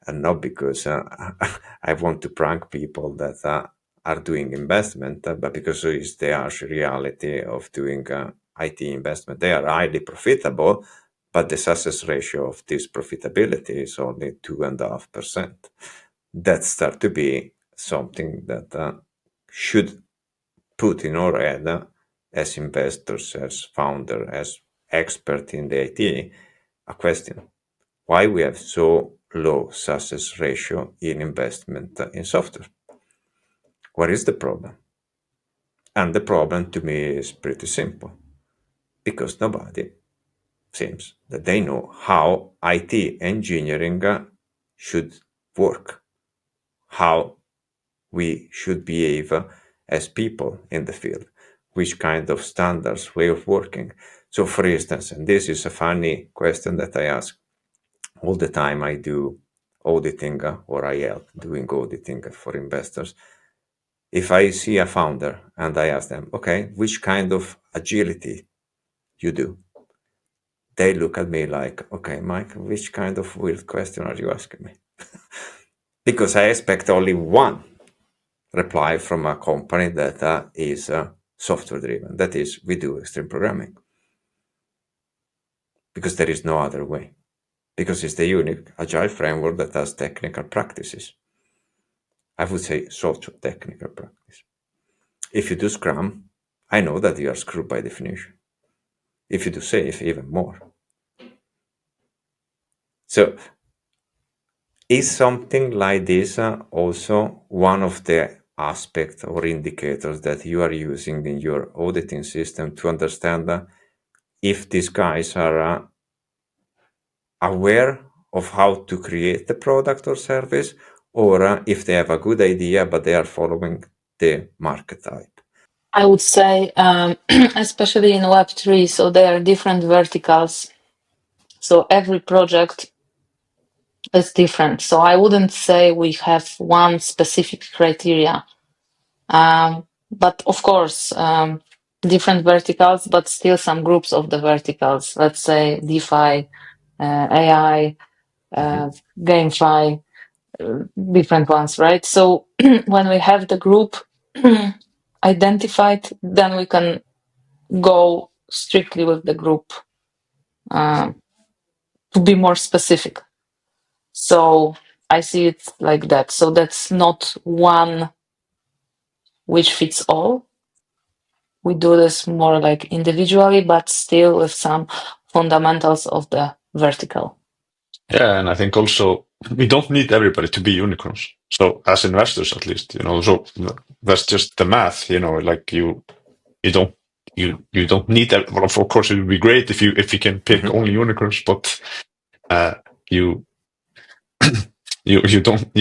And not because I want to prank people that are doing investment, but because it's the harsh reality of doing IT investment. They are highly profitable, but the success ratio of this profitability is only 2.5%. That start to be something that should put in our head as investors, as founder, as expert in the IT, a question. Why we have so low success ratio in investment in software? What is the problem? And the problem to me is pretty simple, because nobody seems that they know how IT engineering should work, how we should behave as people in the field, which kind of standards, way of working. So for instance, and this is a funny question that I ask all the time, I do auditing or I help doing auditing for investors. If I see a founder and I ask them, okay, which kind of agility you do? They look at me like, okay, Mike, which kind of weird question are you asking me? Because I expect only one reply from a company that is software driven. That is, we do extreme programming. Because there is no other way. Because it's the unique agile framework that has technical practices. I would say socio-technical practice. If you do Scrum, I know that you are screwed by definition. If you do Safe, even more. So is something like this also one of the aspects or indicators that you are using in your auditing system to understand if these guys are aware of how to create the product or service, or if they have a good idea but they are following the market type? I would say, especially in Web3, so there are different verticals. So every project is different. So I wouldn't say we have one specific criteria. But of course, different verticals, but still some groups of the verticals. Let's say DeFi, AI, GameFi, different ones, right? So when we have the group identified, then we can go strictly with the group to be more specific. So I see it like that. So that's not one which fits all. We do this more like individually, but still with some fundamentals of the vertical. Yeah, and I think also we don't need everybody to be unicorns. So as investors, at least, so that's just the math, like you don't need that. Well, of course, it would be great if you can pick only unicorns, but you don't.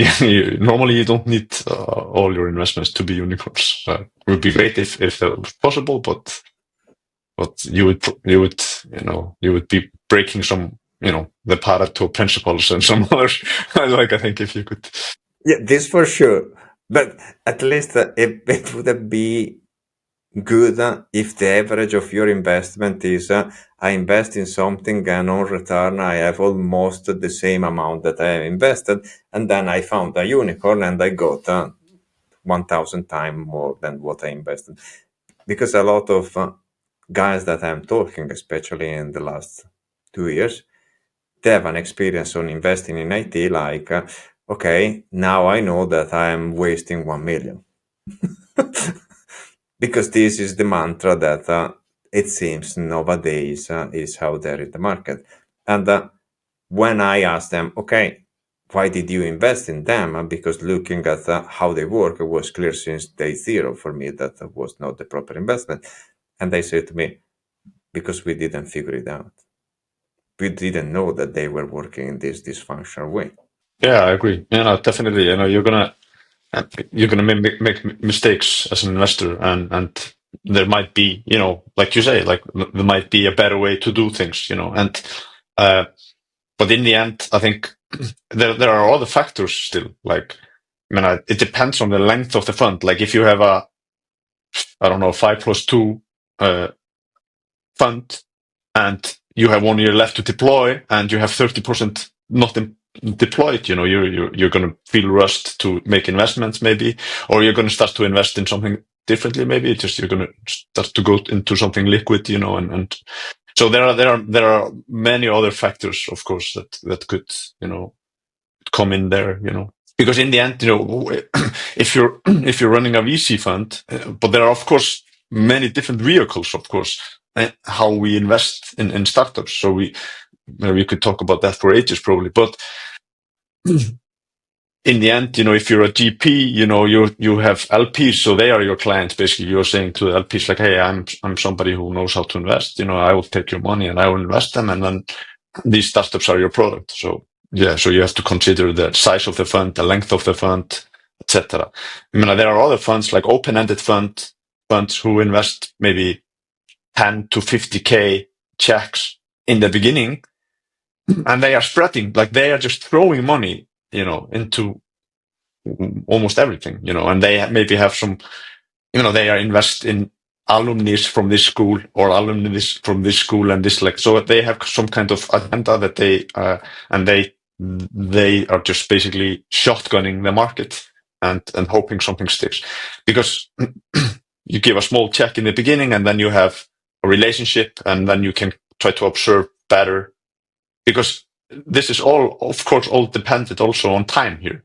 Normally you don't need all your investments to be unicorns. It would be great if that was possible, but you would be breaking some the Pareto principles and some others. Like I think if you could. Yeah, this for sure. But at least it would be good if the average of your investment is I invest in something and on return I have almost the same amount that I have invested, and then I found a unicorn and I got 1,000 times more than what I invested. Because a lot of guys that I'm talking, especially in the last 2 years, they have an experience on investing in IT like, okay, now I know that I'm wasting 1 million. Because this is the mantra that it seems nowadays is out there in the market. And when I asked them, okay, why did you invest in them? Because looking at how they work, it was clear since day zero for me that was not the proper investment. And they said to me, because we didn't figure it out. We didn't know that they were working in this dysfunctional way. Yeah, I agree. Definitely. You're gonna make mistakes as an investor, and there might be, like you say, like there might be a better way to do things, and but in the end, I think there are other factors still. Like, it depends on the length of the fund. Like if you have a, I don't know, 5+2 fund, and you have 1 year left to deploy, and you have 30% not deployed, you're going to feel rushed to make investments, maybe, or you're going to start to invest in something differently, maybe. Just you're going to start to go into something liquid, and so there are many other factors, of course, that could come in there, because in the end, if you're running a VC fund, but there are of course many different vehicles, of course, how we invest in startups. So we could talk about that for ages probably, but in the end, if you're a GP, you have LPs, so they are your clients. Basically, you're saying to the LPs like, "Hey, I'm somebody who knows how to invest. I will take your money and I will invest them, and then these startups are your product." So yeah, so you have to consider the size of the fund, the length of the fund, etc. There are other funds like open-ended funds who invest maybe 10 to 50K checks in the beginning, and they are spreading, like they are just throwing money, into almost everything, and they maybe have some, they are invest in alumni from this school or alumni from this school and this, like, so they have some kind of agenda that and they are just basically shotgunning the market and hoping something sticks, because you give a small check in the beginning and then you have a relationship and then you can try to observe better, because this is all, of course, all dependent also on time here,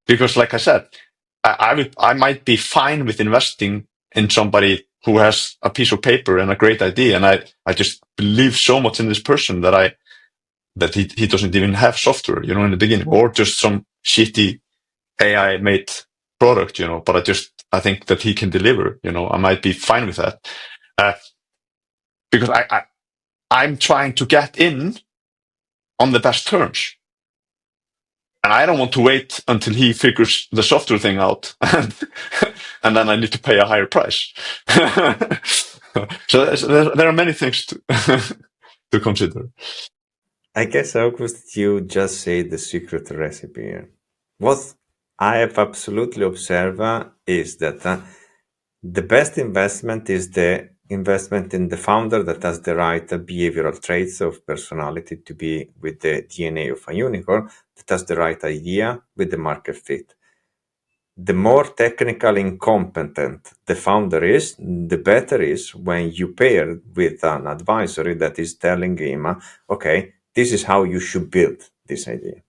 because like I said, I might be fine with investing in somebody who has a piece of paper and a great idea, and I just believe so much in this person that that he doesn't even have software, in the beginning, or just some shitty AI made product, but I think that he can deliver, I might be fine with that. Because I'm trying to get in on the best terms. And I don't want to wait until he figures the software thing out and then I need to pay a higher price. So there are many things to consider. I guess, August, you just say the secret recipe here. What I have absolutely observed is that the best investment is the investment in the founder that has the right behavioral traits of personality to be with the DNA of a unicorn, that has the right idea with the market fit. The more technically incompetent the founder is, the better is when you pair with an advisory that is telling him, okay, this is how you should build this idea.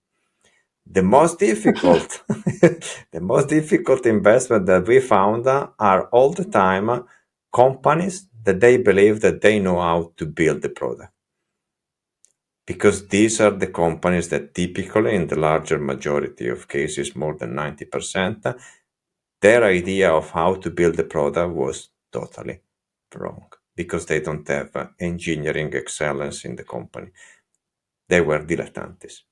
The most difficult, the most difficult investment that we found are all the time companies that they believe that they know how to build the product. Because these are the companies that typically, in the larger majority of cases, more than 90%, their idea of how to build the product was totally wrong because they don't have engineering excellence in the company. They were dilettantes.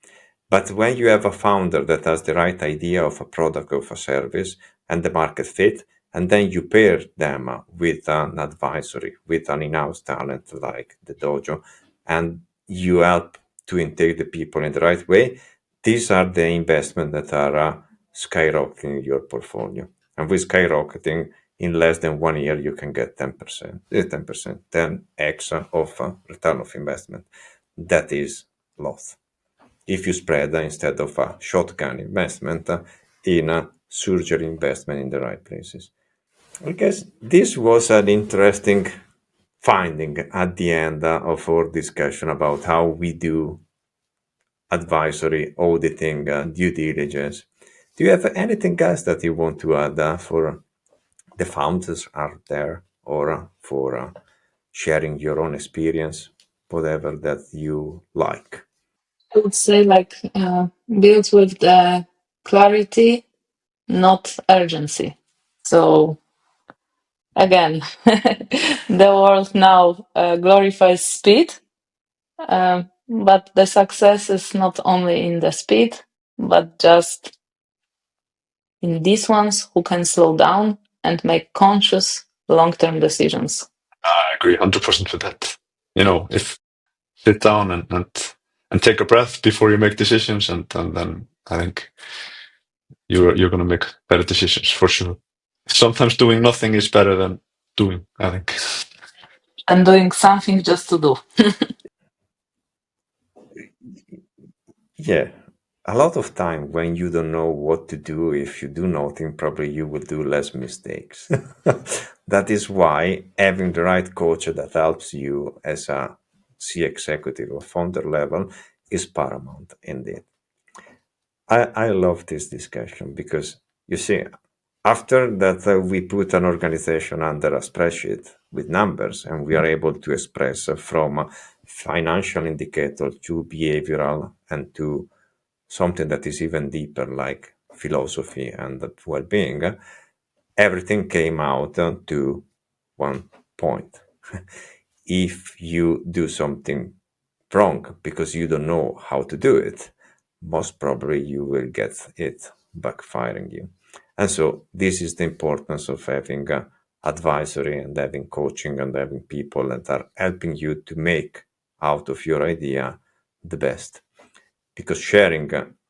But when you have a founder that has the right idea of a product, of a service, and the market fit, and then you pair them with an advisory, with an in-house talent like the Dojo, and you help to intake the people in the right way, these are the investments that are skyrocketing your portfolio. And with skyrocketing, in less than 1 year, you can get 10%, 10x of return of investment. That is lots. If you spread instead of a shotgun investment in a surgery investment in the right places. I guess this was an interesting finding at the end of our discussion about how we do advisory, auditing, due diligence. Do you have anything else that you want to add for the founders out there or for sharing your own experience, whatever that you like? I would say build with the clarity, not urgency. So again, the world now glorifies speed, but the success is not only in the speed, but just in these ones who can slow down and make conscious long-term decisions. I agree 100% with that. If sit down and take a breath before you make decisions, and then I think you're going to make better decisions for sure. Sometimes doing nothing is better than doing, I think. And doing something just to do. Yeah, a lot of time when you don't know what to do, if you do nothing, probably you will do less mistakes. That is why having the right coach that helps you as a C executive or founder level is paramount indeed. I love this discussion because you see, after that we put an organization under a spreadsheet with numbers and we are able to express from financial indicator to behavioral and to something that is even deeper like philosophy and well-being, everything came out to one point. If you do something wrong because you don't know how to do it, most probably you will get it backfiring you. And so this is the importance of having advisory and having coaching and having people that are helping you to make out of your idea the best. Because sharing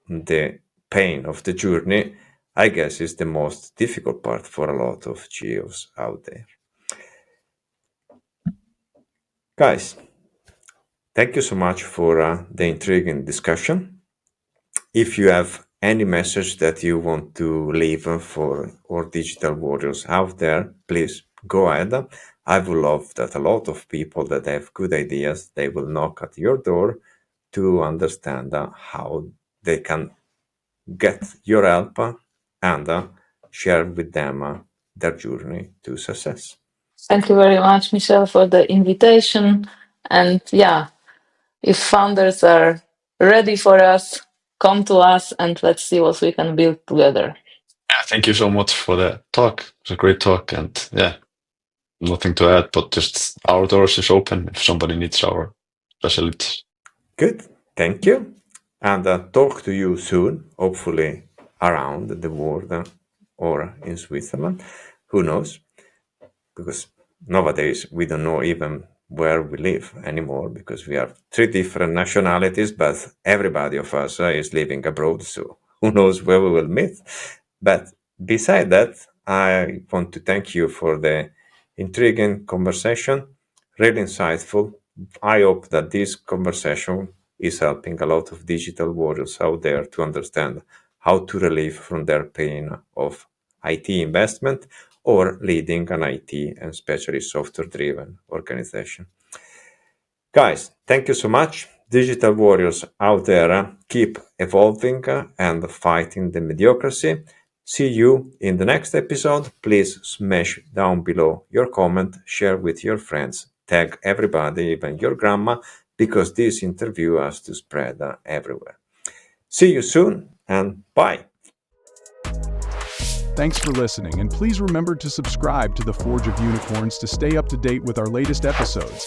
the pain of the journey, I guess, is the most difficult part for a lot of GEOs out there. Guys, thank you so much for the intriguing discussion. If you have any message that you want to leave for our digital warriors out there, please go ahead. I would love that a lot of people that have good ideas, they will knock at your door to understand how they can get your help and share with them their journey to success. Thank you very much, Michel, for the invitation. And yeah, if founders are ready for us. Come to us and let's see what we can build together. Yeah, thank you so much for the talk. It was a great talk, and yeah, nothing to add, but just our doors is open if somebody needs our facilities. Good, thank you. And talk to you soon, hopefully around the world or in Switzerland. Who knows? Because nowadays we don't know even where we live anymore because we have three different nationalities, but everybody of us is living abroad. So who knows where we will meet? But beside that, I want to thank you for the intriguing conversation, really insightful. I hope that this conversation is helping a lot of digital warriors out there to understand how to relieve from their pain of IT investment or leading an IT and especially software-driven organization. Guys, thank you so much. Digital warriors out there, keep evolving and fighting the mediocrity. See you in the next episode. Please smash down below your comment, share with your friends, tag everybody, even your grandma, because this interview has to spread everywhere. See you soon and bye. Thanks for listening, and please remember to subscribe to the Forge of Unicorns to stay up to date with our latest episodes.